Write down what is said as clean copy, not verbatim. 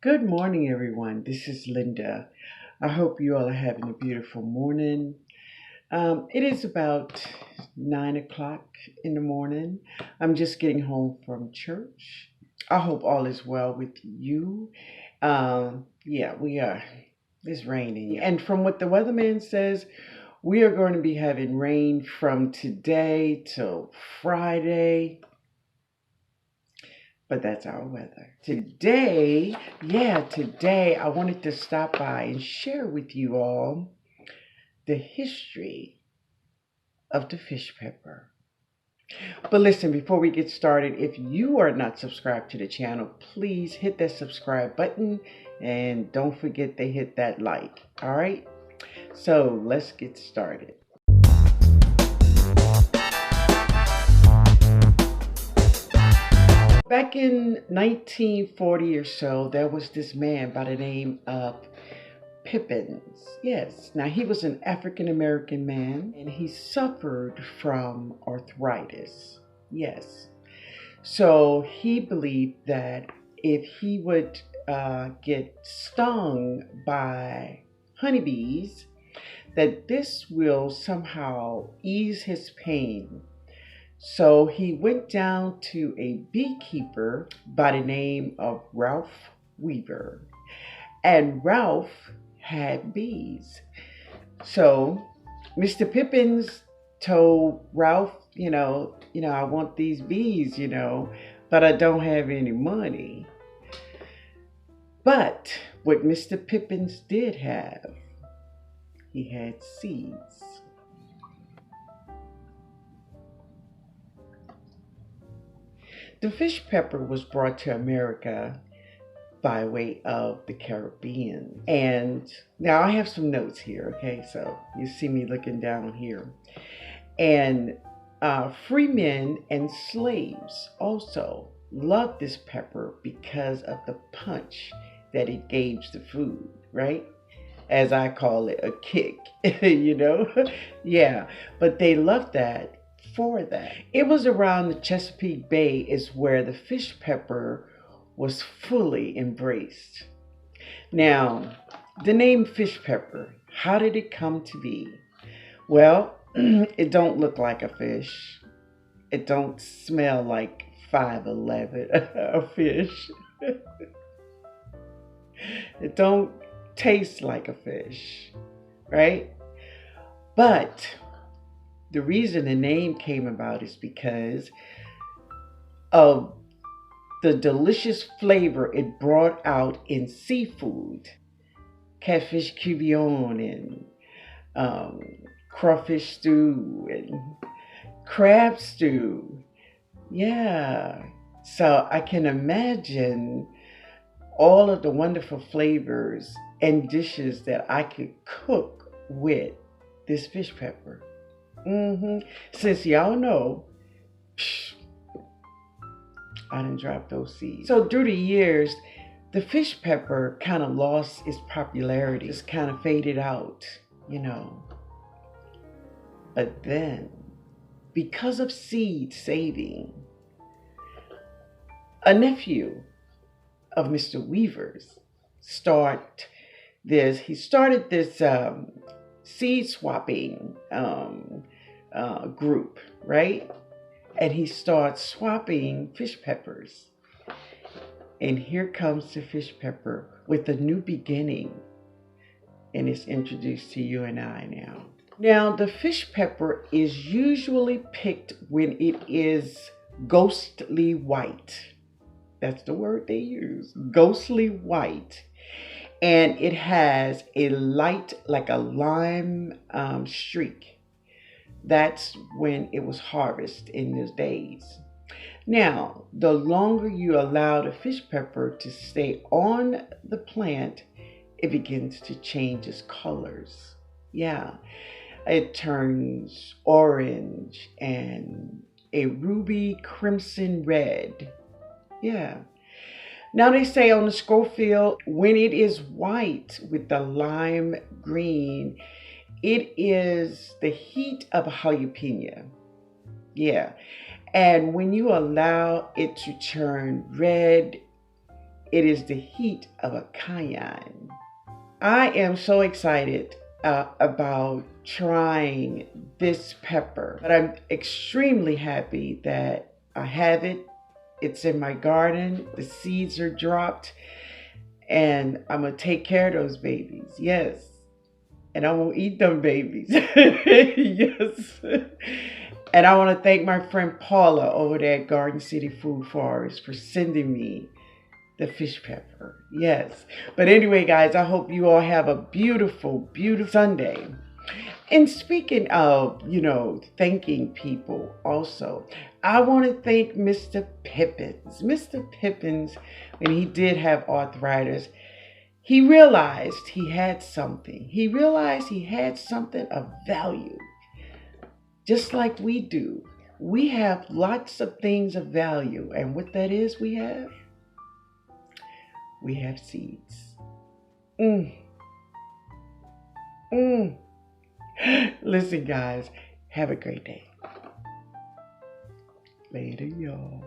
Good morning, everyone. This is Linda. I hope you all are having a beautiful morning. It is about 9 o'clock in the morning. I'm just getting home from church. I hope all is well with you. Yeah, we are. It's raining. And from what the weatherman says, we are going to be having rain from today till Friday. But that's our weather. Today I wanted to stop by and share with you all the history of the fish pepper. But listen, before we get started, if you are not subscribed to the channel, please hit that subscribe button and don't forget to hit that like. All right? So let's get started. Back in 1940 or so, there was this man by the name of Pippins. Yes, now he was an African American man and he suffered from arthritis. Yes. So he believed that if he would get stung by honeybees, that this will somehow ease his pain. So he went down to a beekeeper by the name of Ralph Weaver. And Ralph had bees. So Mr. Pippins told Ralph, I want these bees, but I don't have any money. But what Mr. Pippins did have, he had seeds. The fish pepper was brought to America by way of the Caribbean. And now I have some notes here, okay? So you see me looking down here. And freemen and slaves also loved this pepper because of the punch that it gave the food, right? As I call it, a kick, Yeah, but they loved that for that. It was around the Chesapeake Bay is where the fish pepper was fully embraced. Now, the name fish pepper, how did it come to be? Well, it don't look like a fish. It don't smell like 511 a fish. It don't taste like a fish, right? But the reason the name came about is because of the delicious flavor it brought out in seafood, catfish cuvion and crawfish stew and crab stew. Yeah, so I can imagine all of the wonderful flavors and dishes that I could cook with this fish pepper. Since y'all know, I didn't drop those seeds. So through the years, the fish pepper kind of lost its popularity. Just kind of faded out, But then, because of seed saving, a nephew of Mr. Weaver's started this seed swapping group, right? And he starts swapping fish peppers. And here comes the fish pepper with a new beginning. And it's introduced to you and I now. Now, the fish pepper is usually picked when it is ghostly white. That's the word they use, ghostly white. And it has a light, like a lime streak. That's when it was harvested in those days. Now, the longer you allow the fish pepper to stay on the plant, it begins to change its colors. Yeah, it turns orange and a ruby crimson red. Yeah. Now they say on the Schofield, when it is white with the lime green, it is the heat of a jalapeno. Yeah. And when you allow it to turn red, It is the heat of a cayenne. I am so excited about trying this pepper, but I'm extremely happy that I have it. It's in my garden. The seeds are dropped, and I'm gonna take care of those babies. Yes, and I won't eat them babies. Yes. And I want to thank my friend Paula over there at Garden City Food Forest for sending me the fish pepper. Yes. But anyway, guys, I hope you all have a beautiful, beautiful Sunday. And speaking of, thanking people also, I want to thank Mr. Pippins. Mr. Pippins, when he did have arthritis, he realized he had something. He realized he had something of value. Just like we do. We have lots of things of value. And what that is we have seeds. Listen, guys, have a great day. Later, y'all.